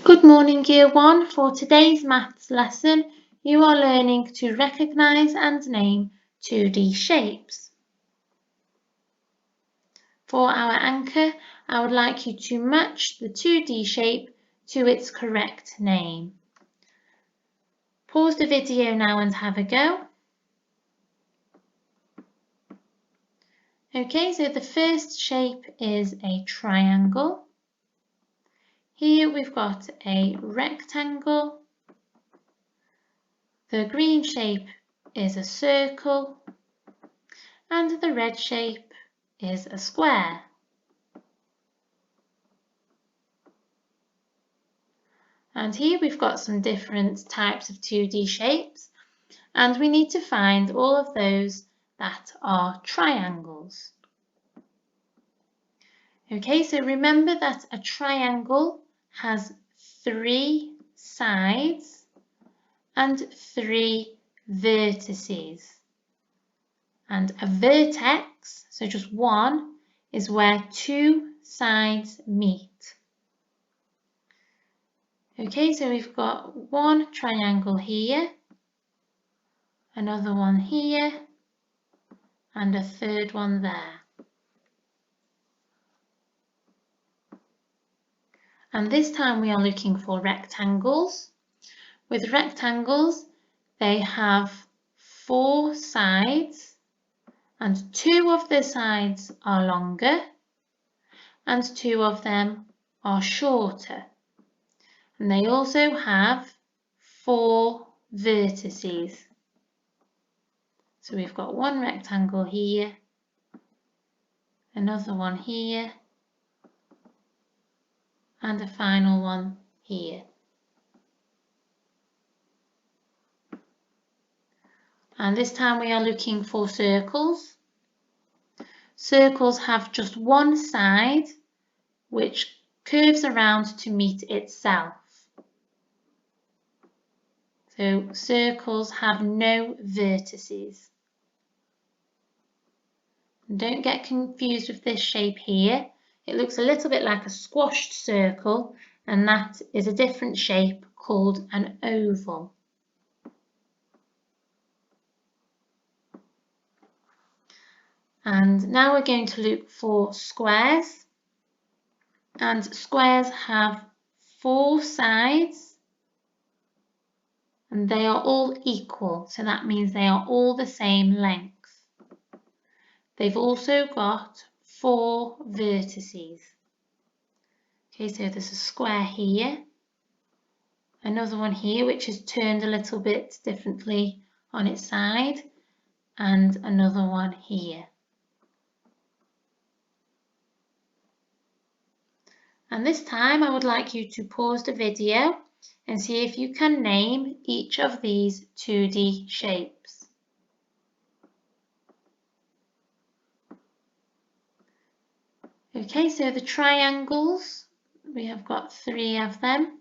Good morning, Year 1. For today's maths lesson, you are learning to recognise and name 2D shapes. For our anchor, I would like you to match the 2D shape to its correct name. Pause the video now and have a go. Okay, so the first shape is a triangle. Here we've got a rectangle. The green shape is a circle and the red shape is a square. And here we've got some different types of 2D shapes, and we need to find all of those that are triangles. Okay, so remember that a triangle has 3 sides and 3 vertices. And a vertex, so just one, is where 2 sides meet. Okay, so we've got one triangle here, another one here, and a third one there. And this time we are looking for rectangles. With rectangles, they have 4 sides, and 2 of the sides are longer, and 2 of them are shorter. And they also have 4 vertices. So we've got one rectangle here, another one here, and a final one here. And this time we are looking for circles. Circles have just one side which curves around to meet itself. So circles have no vertices. And don't get confused with this shape here. It looks a little bit like a squashed circle, and that is a different shape called an oval. And now we're going to look for squares. And squares have 4 sides, and they are all equal, so that means they are all the same length. They've also got 4 vertices. Okay, so there's a square here, another one here which is turned a little bit differently on its side, and another one here. And this time I would like you to pause the video and see if you can name each of these 2D shapes. Okay, so the triangles, we have got 3 of them.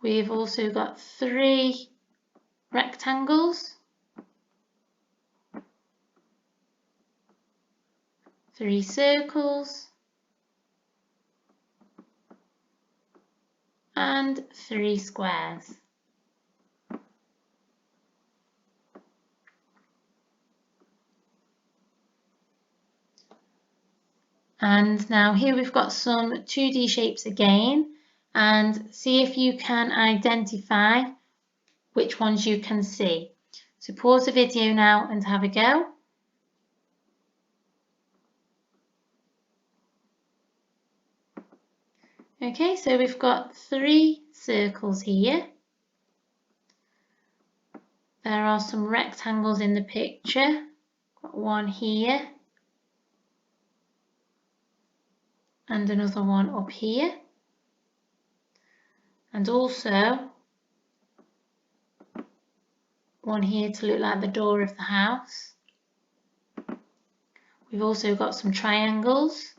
We've also got 3 rectangles, 3 circles, and 3 squares. And now here we've got some 2D shapes again, and see if you can identify which ones you can see. So pause the video now and have a go. Okay, so we've got 3 circles here. There are some rectangles in the picture. Got one here and another one up here. And also one here to look like the door of the house. We've also got some triangles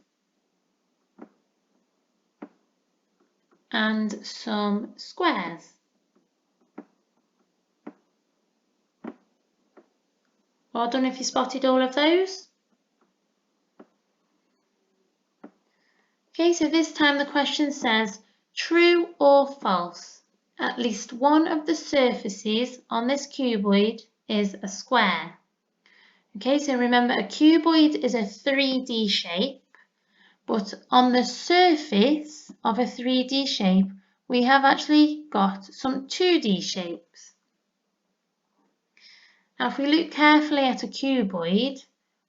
and some squares. Well done if you spotted all of those. Okay, so this time the question says, true or false? At least one of the surfaces on this cuboid is a square. Okay, so remember a cuboid is a 3D shape, but on the surface of a 3D shape, we have actually got some 2D shapes. Now, if we look carefully at a cuboid,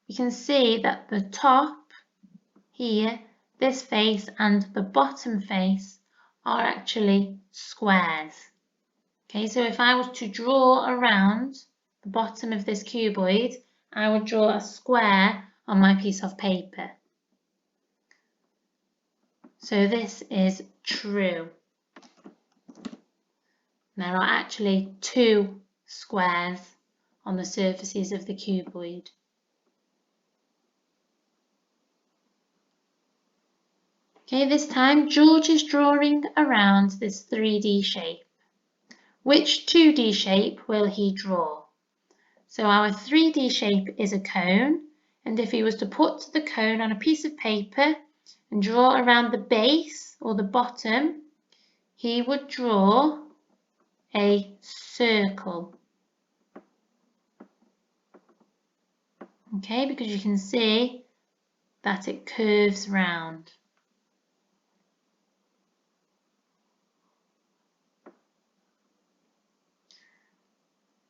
we can see that the top here, this face and the bottom face are actually squares. Okay, so if I was to draw around the bottom of this cuboid, I would draw a square on my piece of paper. So this is true. There are actually 2 squares on the surfaces of the cuboid. Okay, this time George is drawing around this 3D shape. Which 2D shape will he draw? So our 3D shape is a cone, and if he was to put the cone on a piece of paper and draw around the base or the bottom, he would draw a circle. Okay, because you can see that it curves round.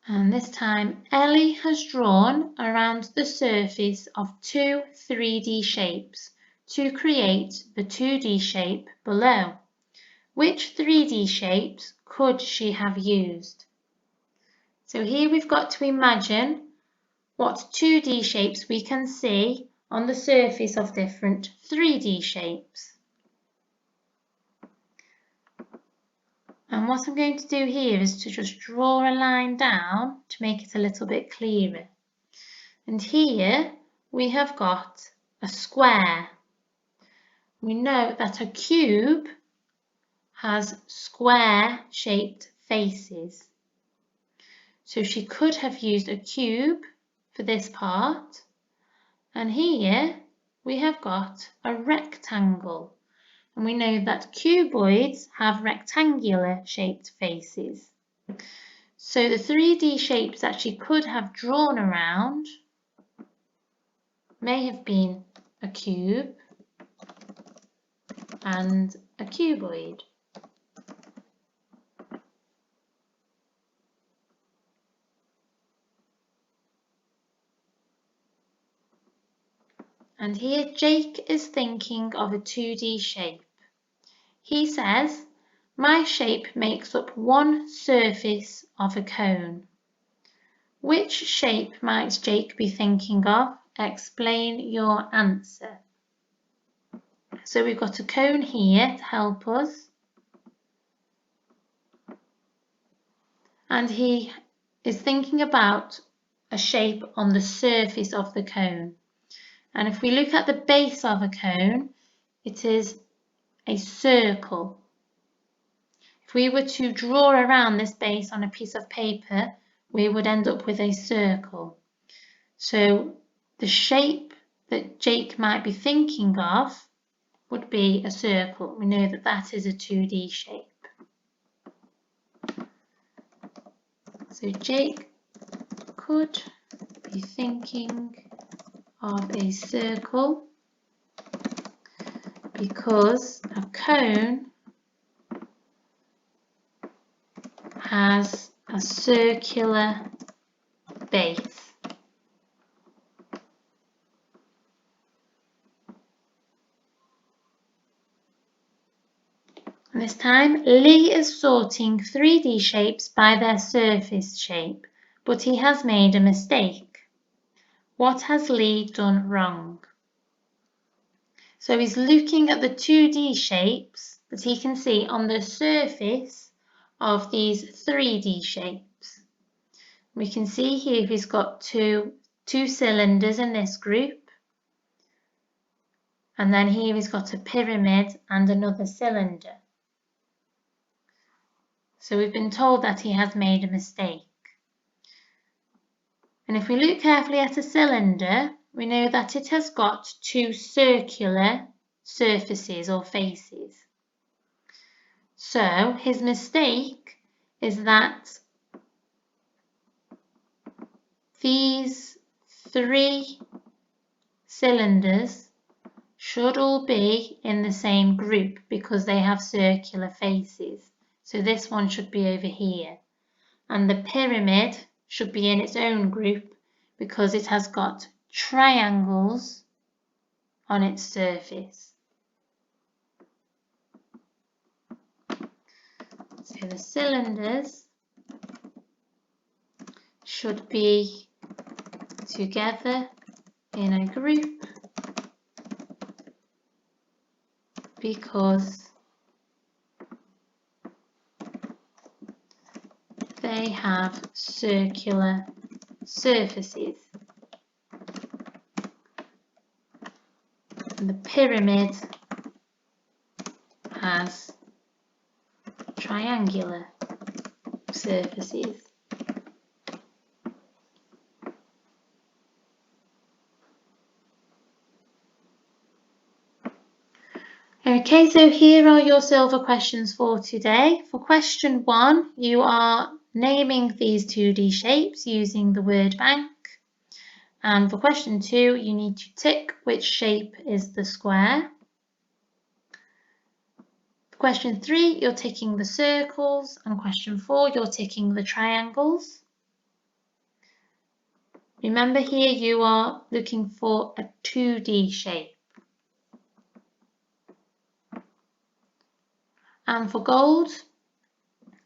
And this time Ellie has drawn around the surface of 2 3D shapes to create the 2D shape below. Which 3D shapes could she have used? So here we've got to imagine what 2D shapes we can see on the surface of different 3D shapes. And what I'm going to do here is to just draw a line down to make it a little bit clearer. And here we have got a square. We know that a cube has square-shaped faces. So she could have used a cube for this part. And here we have got a rectangle. And we know that cuboids have rectangular shaped faces. So the 3D shapes that she could have drawn around may have been a cube and a cuboid. And here Jake is thinking of a 2D shape. He says, my shape makes up one surface of a cone. Which shape might Jake be thinking of? Explain your answer. So we've got a cone here to help us. And he is thinking about a shape on the surface of the cone. And if we look at the base of a cone, it is a circle. If we were to draw around this base on a piece of paper, we would end up with a circle. So the shape that Jake might be thinking of would be a circle. We know that that is a 2D shape. So Jake could be thinking of a circle because a cone has a circular base. And this time, Lee is sorting 3D shapes by their surface shape, but he has made a mistake. What has Lee done wrong? So he's looking at the 2D shapes that he can see on the surface of these 3D shapes. We can see here he's got two cylinders in this group. And then here he's got a pyramid and another cylinder. So we've been told that he has made a mistake. And if we look carefully at a cylinder, we know that it has got 2 circular surfaces or faces. So his mistake is that these 3 cylinders should all be in the same group because they have circular faces. So this one should be over here. And the pyramid should be in its own group because it has got triangles on its surface. So the cylinders should be together in a group because they have circular surfaces. And the pyramid has triangular surfaces. Okay, so here are your silver questions for today. For question 1, you are naming these 2D shapes using the word bank. And for question 2, you need to tick which shape is the square. For question 3, you're ticking the circles, and question 4, you're ticking the triangles. Remember here you are looking for a 2D shape. And for gold,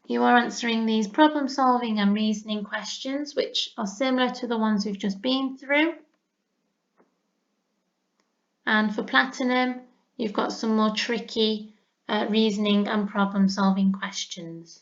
you are answering these problem solving and reasoning questions, which are similar to the ones we've just been through. And for platinum, you've got some more tricky reasoning and problem solving questions.